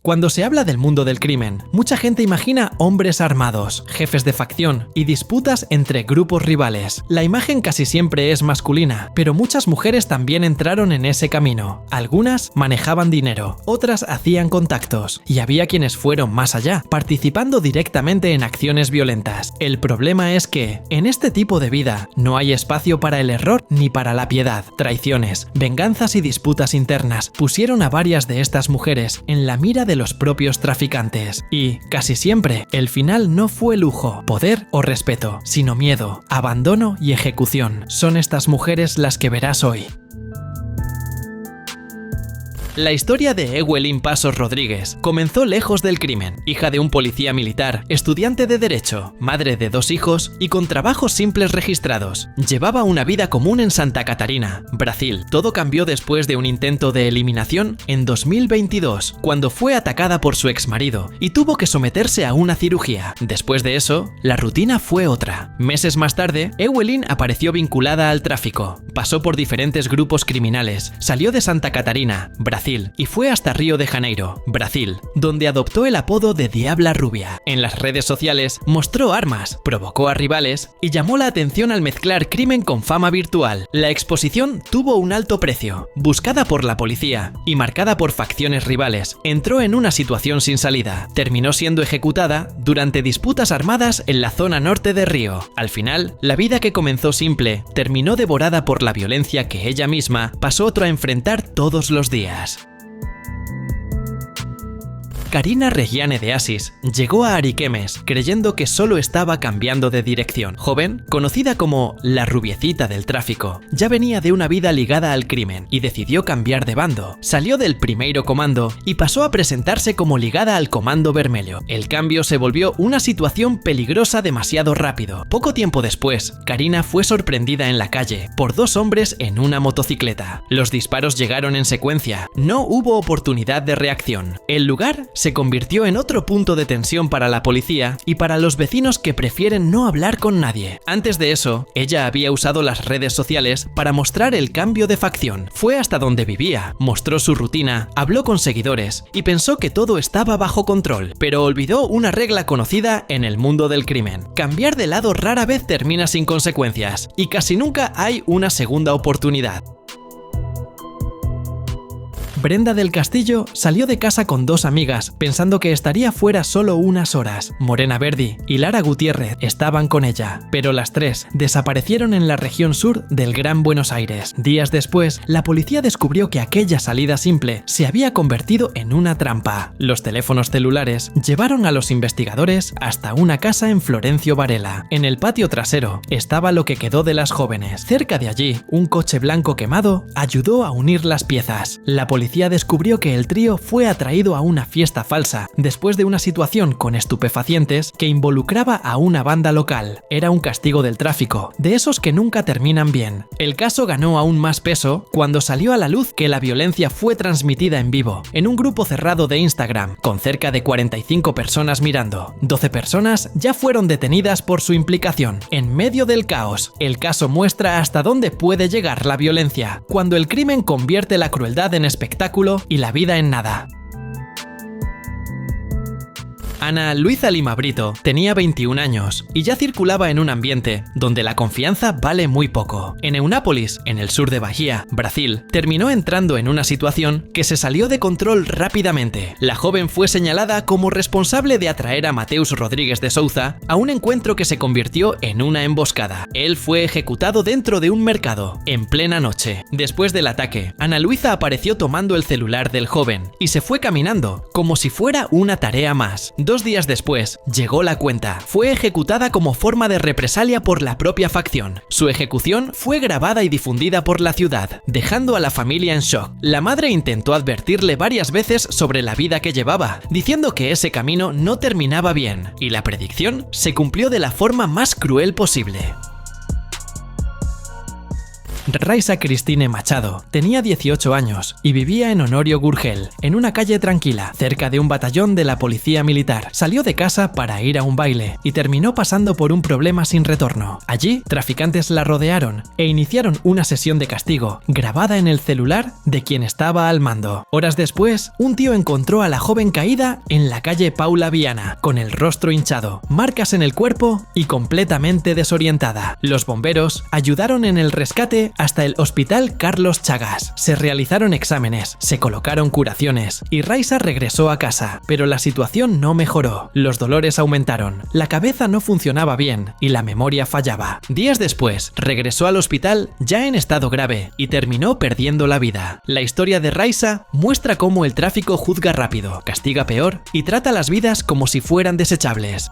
Cuando se habla del mundo del crimen, mucha gente imagina hombres armados, jefes de facción y disputas entre grupos rivales. La imagen casi siempre es masculina, pero muchas mujeres también entraron en ese camino. Algunas manejaban dinero, otras hacían contactos, y había quienes fueron más allá, participando directamente en acciones violentas. El problema es que, en este tipo de vida, no hay espacio para el error ni para la piedad. Traiciones, venganzas y disputas internas pusieron a varias de estas mujeres en la mira de los propios traficantes. Y, casi siempre, el final no fue lujo, poder o respeto, sino miedo, abandono y ejecución. Son estas mujeres las que verás hoy. La historia de Ewelyn Pasos Rodríguez comenzó lejos del crimen, hija de un policía militar, estudiante de Derecho, madre de 2 hijos y con trabajos simples registrados. Llevaba una vida común en Santa Catarina, Brasil. Todo cambió después de un intento de eliminación en 2022, cuando fue atacada por su exmarido y tuvo que someterse a una cirugía. Después de eso, la rutina fue otra. Meses más tarde, Ewelyn apareció vinculada al tráfico. Pasó por diferentes grupos criminales, salió de Santa Catarina, Brasil, y fue hasta Río de Janeiro, Brasil, donde adoptó el apodo de Diabla Rubia. En las redes sociales mostró armas, provocó a rivales y llamó la atención al mezclar crimen con fama virtual. La exposición tuvo un alto precio, buscada por la policía y marcada por facciones rivales. Entró en una situación sin salida. Terminó siendo ejecutada durante disputas armadas en la zona norte de Río. Al final, la vida que comenzó simple terminó devorada por la violencia que ella misma pasó a enfrentar todos los días. Karina Regiane de Asis llegó a Ariquemes creyendo que solo estaba cambiando de dirección. Joven, conocida como la rubiecita del tráfico, ya venía de una vida ligada al crimen y decidió cambiar de bando. Salió del Primeiro Comando y pasó a presentarse como ligada al Comando Vermelho. El cambio se volvió una situación peligrosa demasiado rápido. Poco tiempo después, Karina fue sorprendida en la calle por 2 hombres en una motocicleta. Los disparos llegaron en secuencia. No hubo oportunidad de reacción. El lugar se convirtió en otro punto de tensión para la policía y para los vecinos que prefieren no hablar con nadie. Antes de eso, ella había usado las redes sociales para mostrar el cambio de facción. Fue hasta donde vivía, mostró su rutina, habló con seguidores y pensó que todo estaba bajo control, pero olvidó una regla conocida en el mundo del crimen. Cambiar de lado rara vez termina sin consecuencias y casi nunca hay una segunda oportunidad. Brenda del Castillo salió de casa con 2 amigas, pensando que estaría fuera solo unas horas. Morena Verdi y Lara Gutiérrez estaban con ella, pero las 3 desaparecieron en la región sur del Gran Buenos Aires. Días después, la policía descubrió que aquella salida simple se había convertido en una trampa. Los teléfonos celulares llevaron a los investigadores hasta una casa en Florencio Varela. En el patio trasero estaba lo que quedó de las jóvenes. Cerca de allí, un coche blanco quemado ayudó a unir las piezas. La policía descubrió que el trío fue atraído a una fiesta falsa después de una situación con estupefacientes que involucraba a una banda local. Era un castigo del tráfico, de esos que nunca terminan bien. El caso ganó aún más peso cuando salió a la luz que la violencia fue transmitida en vivo, en un grupo cerrado de Instagram, con cerca de 45 personas mirando. 12 personas ya fueron detenidas por su implicación. En medio del caos, el caso muestra hasta dónde puede llegar la violencia, cuando el crimen convierte la crueldad en espectáculo y la vida en nada. Ana Luisa Lima Brito tenía 21 años y ya circulaba en un ambiente donde la confianza vale muy poco. En Eunápolis, en el sur de Bahía, Brasil, terminó entrando en una situación que se salió de control rápidamente. La joven fue señalada como responsable de atraer a Mateus Rodríguez de Souza a un encuentro que se convirtió en una emboscada. Él fue ejecutado dentro de un mercado, en plena noche. Después del ataque, Ana Luisa apareció tomando el celular del joven y se fue caminando, como si fuera una tarea más. 2 días después, llegó la cuenta. Fue ejecutada como forma de represalia por la propia facción. Su ejecución fue grabada y difundida por la ciudad, dejando a la familia en shock. La madre intentó advertirle varias veces sobre la vida que llevaba, diciendo que ese camino no terminaba bien, y la predicción se cumplió de la forma más cruel posible. Raisa Christine Machado tenía 18 años y vivía en Honorio Gurgel, en una calle tranquila, cerca de un batallón de la policía militar. Salió de casa para ir a un baile y terminó pasando por un problema sin retorno. Allí, traficantes la rodearon e iniciaron una sesión de castigo, grabada en el celular de quien estaba al mando. Horas después, un tío encontró a la joven caída en la calle Paula Viana, con el rostro hinchado, marcas en el cuerpo y completamente desorientada. Los bomberos ayudaron en el rescate hasta el Hospital Carlos Chagas. Se realizaron exámenes, se colocaron curaciones y Raisa regresó a casa, pero la situación no mejoró. Los dolores aumentaron, la cabeza no funcionaba bien y la memoria fallaba. Días después, regresó al hospital ya en estado grave y terminó perdiendo la vida. La historia de Raisa muestra cómo el tráfico juzga rápido, castiga peor y trata las vidas como si fueran desechables.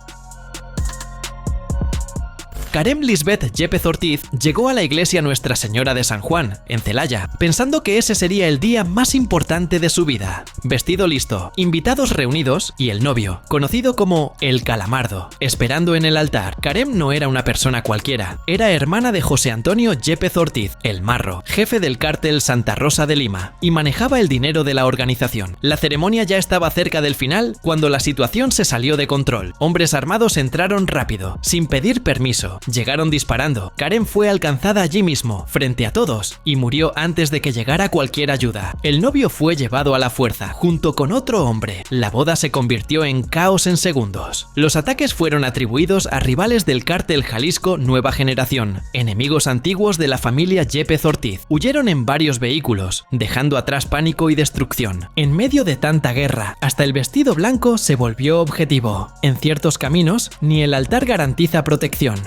Karem Lisbeth Yepez Ortiz llegó a la iglesia Nuestra Señora de San Juan, en Celaya, pensando que ese sería el día más importante de su vida. Vestido listo, invitados reunidos y el novio, conocido como el Calamardo, esperando en el altar. Karem no era una persona cualquiera, era hermana de José Antonio Yepez Ortiz, el Marro, jefe del cártel Santa Rosa de Lima, y manejaba el dinero de la organización. La ceremonia ya estaba cerca del final cuando la situación se salió de control. Hombres armados entraron rápido, sin pedir permiso. Llegaron disparando. Karem fue alcanzada allí mismo, frente a todos, y murió antes de que llegara cualquier ayuda. El novio fue llevado a la fuerza, junto con otro hombre. La boda se convirtió en caos en segundos. Los ataques fueron atribuidos a rivales del cártel Jalisco Nueva Generación, enemigos antiguos de la familia Yepez Ortiz. Huyeron en varios vehículos, dejando atrás pánico y destrucción. En medio de tanta guerra, hasta el vestido blanco se volvió objetivo. En ciertos caminos, ni el altar garantiza protección.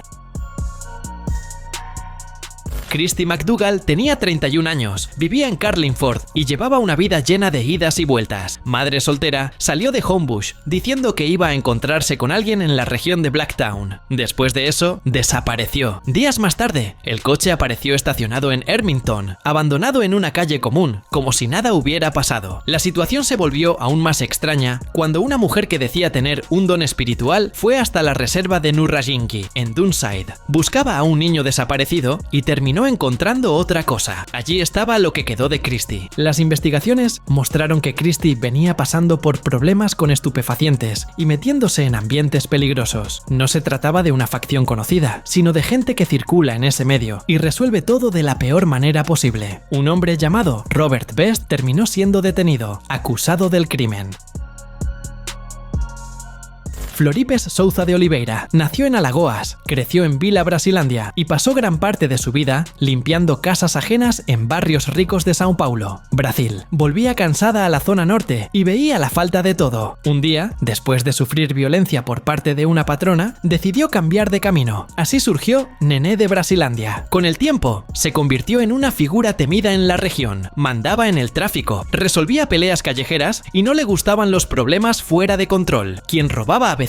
Christy McDougall tenía 31 años, vivía en Carlingford y llevaba una vida llena de idas y vueltas. Madre soltera, salió de Homebush diciendo que iba a encontrarse con alguien en la región de Blacktown. Después de eso, desapareció. Días más tarde, el coche apareció estacionado en Ermington, abandonado en una calle común, como si nada hubiera pasado. La situación se volvió aún más extraña cuando una mujer que decía tener un don espiritual fue hasta la reserva de Nurrajinki, en Dunside. Buscaba a un niño desaparecido y terminó encontrando otra cosa. Allí estaba lo que quedó de Christy. Las investigaciones mostraron que Christy venía pasando por problemas con estupefacientes y metiéndose en ambientes peligrosos. No se trataba de una facción conocida, sino de gente que circula en ese medio y resuelve todo de la peor manera posible. Un hombre llamado Robert Best terminó siendo detenido, acusado del crimen. Floripes Souza de Oliveira nació en Alagoas, creció en Vila Brasilandia y pasó gran parte de su vida limpiando casas ajenas en barrios ricos de São Paulo, Brasil. Volvía cansada a la zona norte y veía la falta de todo. Un día, después de sufrir violencia por parte de una patrona, decidió cambiar de camino. Así surgió Nené de Brasilandia. Con el tiempo, se convirtió en una figura temida en la región. Mandaba en el tráfico, resolvía peleas callejeras y no le gustaban los problemas fuera de control. Quien robaba a vecinos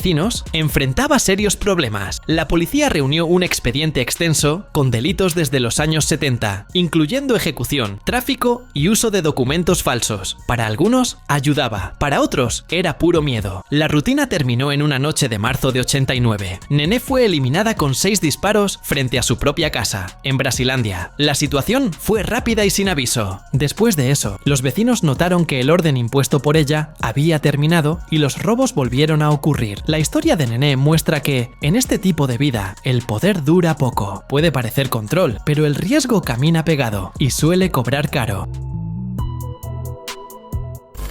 enfrentaba serios problemas. La policía reunió un expediente extenso con delitos desde los años 70, incluyendo ejecución, tráfico y uso de documentos falsos. Para algunos ayudaba, para otros era puro miedo. La rutina terminó en una noche de marzo de 89. Nené fue eliminada con 6 disparos frente a su propia casa, en Brasilandia. La situación fue rápida y sin aviso. Después de eso, los vecinos notaron que el orden impuesto por ella había terminado y los robos volvieron a ocurrir. La historia de Nené muestra que, en este tipo de vida, el poder dura poco. Puede parecer control, pero el riesgo camina pegado y suele cobrar caro.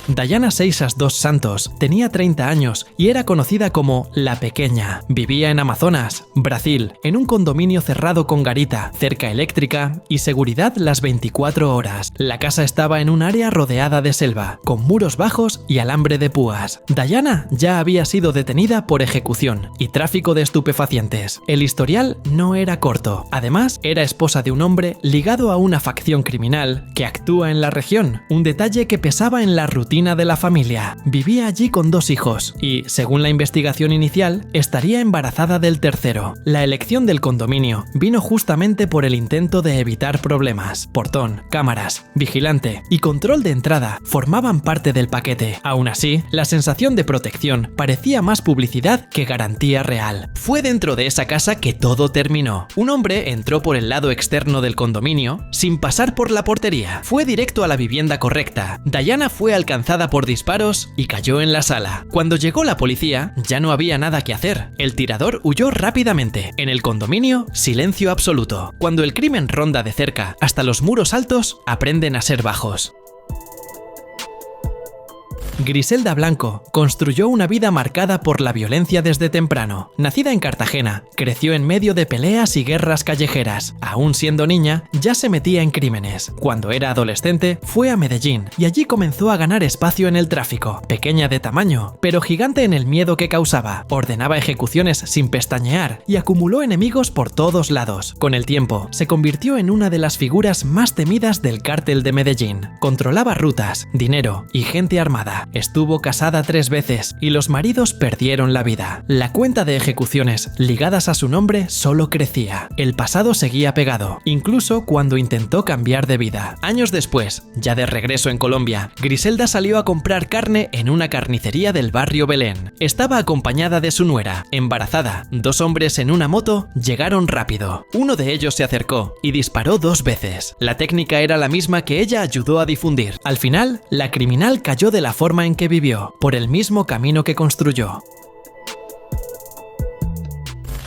Dayana Seixas dos Santos tenía 30 años y era conocida como La Pequeña. Vivía en Amazonas, Brasil, en un condominio cerrado con garita, cerca eléctrica y seguridad las 24 horas. La casa estaba en un área rodeada de selva, con muros bajos y alambre de púas. Dayana ya había sido detenida por ejecución y tráfico de estupefacientes. El historial no era corto. Además, era esposa de un hombre ligado a una facción criminal que actúa en la región, un detalle que pesaba en la rutina rutina de la familia. Vivía allí con 2 hijos y, según la investigación inicial, estaría embarazada del tercero. La elección del condominio vino justamente por el intento de evitar problemas. Portón, cámaras, vigilante y control de entrada formaban parte del paquete. Aún así, la sensación de protección parecía más publicidad que garantía real. Fue dentro de esa casa que todo terminó. Un hombre entró por el lado externo del condominio sin pasar por la portería. Fue directo a la vivienda correcta. Diana fue alcanzada por disparos y cayó en la sala. Cuando llegó la policía, ya no había nada que hacer. El tirador huyó rápidamente. En el condominio, silencio absoluto. Cuando el crimen ronda de cerca, hasta los muros altos aprenden a ser bajos. Griselda Blanco construyó una vida marcada por la violencia desde temprano. Nacida en Cartagena, creció en medio de peleas y guerras callejeras. Aún siendo niña, ya se metía en crímenes. Cuando era adolescente, fue a Medellín y allí comenzó a ganar espacio en el tráfico. Pequeña de tamaño, pero gigante en el miedo que causaba. Ordenaba ejecuciones sin pestañear y acumuló enemigos por todos lados. Con el tiempo, se convirtió en una de las figuras más temidas del cártel de Medellín. Controlaba rutas, dinero y gente armada. Estuvo casada 3 veces y los maridos perdieron la vida. La cuenta de ejecuciones ligadas a su nombre solo crecía. El pasado seguía pegado, incluso cuando intentó cambiar de vida. Años después, ya de regreso en Colombia, Griselda salió a comprar carne en una carnicería del barrio Belén. Estaba acompañada de su nuera, embarazada. 2 hombres en una moto llegaron rápido. Uno de ellos se acercó y disparó 2 veces. La técnica era la misma que ella ayudó a difundir. Al final, la criminal cayó de la forma en que vivió, por el mismo camino que construyó.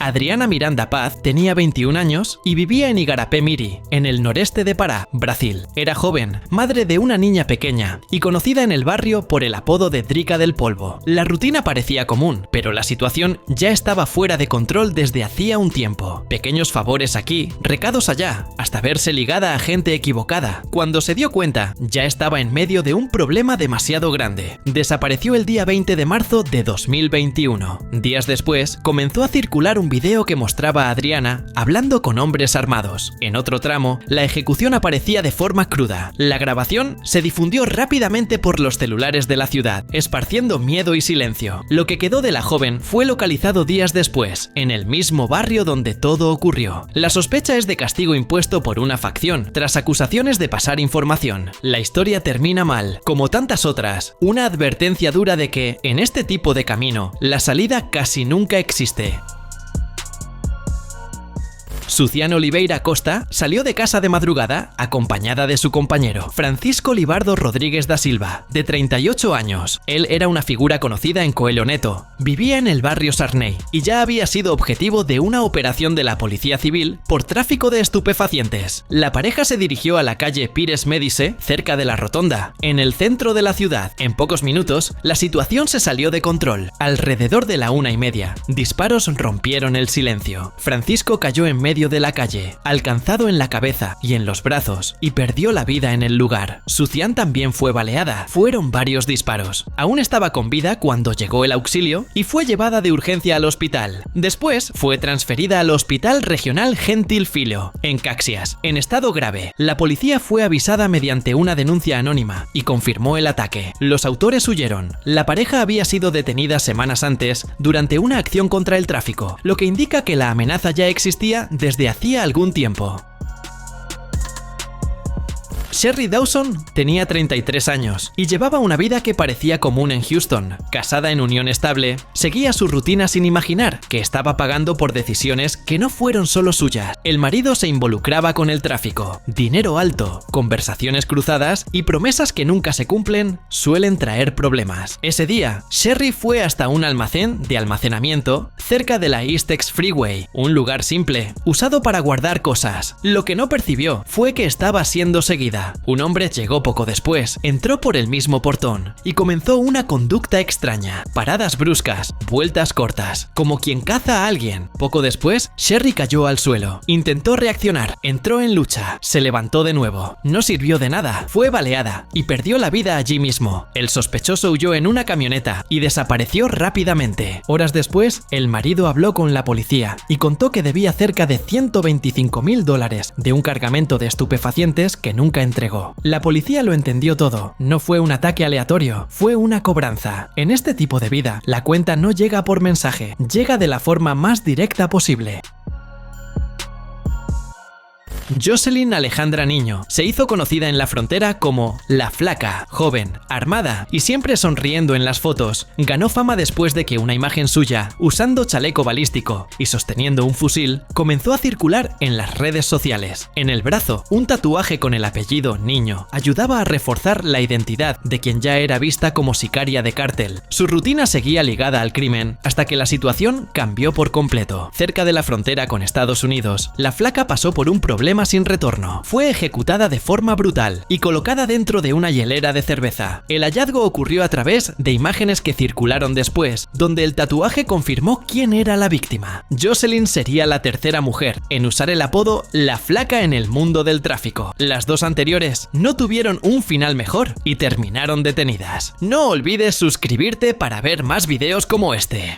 Adriana Miranda Paz tenía 21 años y vivía en Igarapé Miri, en el noreste de Pará, Brasil. Era joven, madre de una niña pequeña y conocida en el barrio por el apodo de Drica del Polvo. La rutina parecía común, pero la situación ya estaba fuera de control desde hacía un tiempo. Pequeños favores aquí, recados allá, hasta verse ligada a gente equivocada. Cuando se dio cuenta, ya estaba en medio de un problema demasiado grande. Desapareció el día 20 de marzo de 2021. Días después, comenzó a circular un video que mostraba a Adriana hablando con hombres armados. En otro tramo, la ejecución aparecía de forma cruda. La grabación se difundió rápidamente por los celulares de la ciudad, esparciendo miedo y silencio. Lo que quedó de la joven fue localizado días después, en el mismo barrio donde todo ocurrió. La sospecha es de castigo impuesto por una facción, tras acusaciones de pasar información. La historia termina mal, como tantas otras, una advertencia dura de que, en este tipo de camino, la salida casi nunca existe. Suciano Oliveira Costa salió de casa de madrugada acompañada de su compañero, Francisco Libardo Rodríguez da Silva, de 38 años. Él era una figura conocida en Coelho Neto, vivía en el barrio Sarney y ya había sido objetivo de una operación de la Policía Civil por tráfico de estupefacientes. La pareja se dirigió a la calle Pires Médice, cerca de la Rotonda, en el centro de la ciudad. En pocos minutos, la situación se salió de control. Alrededor de la 1:30, disparos rompieron el silencio. Francisco cayó en medio de la calle, alcanzado en la cabeza y en los brazos, y perdió la vida en el lugar. Sucián también fue baleada. Fueron varios disparos. Aún estaba con vida cuando llegó el auxilio y fue llevada de urgencia al hospital. Después fue transferida al Hospital Regional Gentil Filho, en Caxias, en estado grave. La policía fue avisada mediante una denuncia anónima y confirmó el ataque. Los autores huyeron. La pareja había sido detenida semanas antes durante una acción contra el tráfico, lo que indica que la amenaza ya existía desde hacía algún tiempo. Sherry Dawson tenía 33 años y llevaba una vida que parecía común en Houston. Casada en unión estable, seguía su rutina sin imaginar que estaba pagando por decisiones que no fueron solo suyas. El marido se involucraba con el tráfico. Dinero alto, conversaciones cruzadas y promesas que nunca se cumplen suelen traer problemas. Ese día, Sherry fue hasta un almacén de almacenamiento cerca de la Eastex Freeway, un lugar simple, usado para guardar cosas. Lo que no percibió fue que estaba siendo seguida. Un hombre llegó poco después, entró por el mismo portón y comenzó una conducta extraña. Paradas bruscas, vueltas cortas, como quien caza a alguien. Poco después, Sherry cayó al suelo. Intentó reaccionar, entró en lucha, se levantó de nuevo. No sirvió de nada, fue baleada y perdió la vida allí mismo. El sospechoso huyó en una camioneta y desapareció rápidamente. Horas después, el marido habló con la policía y contó que debía cerca de $125.000 de un cargamento de estupefacientes que nunca entregó. La policía lo entendió todo. No fue un ataque aleatorio, fue una cobranza. En este tipo de vida, la cuenta no llega por mensaje, llega de la forma más directa posible. Jocelyn Alejandra Niño se hizo conocida en la frontera como La Flaca, joven, armada y siempre sonriendo en las fotos. Ganó fama después de que una imagen suya, usando chaleco balístico y sosteniendo un fusil, comenzó a circular en las redes sociales. En el brazo, un tatuaje con el apellido Niño ayudaba a reforzar la identidad de quien ya era vista como sicaria de cártel. Su rutina seguía ligada al crimen hasta que la situación cambió por completo. Cerca de la frontera con Estados Unidos, La Flaca pasó por un problema sin retorno. Fue ejecutada de forma brutal y colocada dentro de una hielera de cerveza. El hallazgo ocurrió a través de imágenes que circularon después, donde el tatuaje confirmó quién era la víctima. Jocelyn sería la tercera mujer en usar el apodo La Flaca en el mundo del tráfico. Las dos anteriores no tuvieron un final mejor y terminaron detenidas. No olvides suscribirte para ver más videos como este.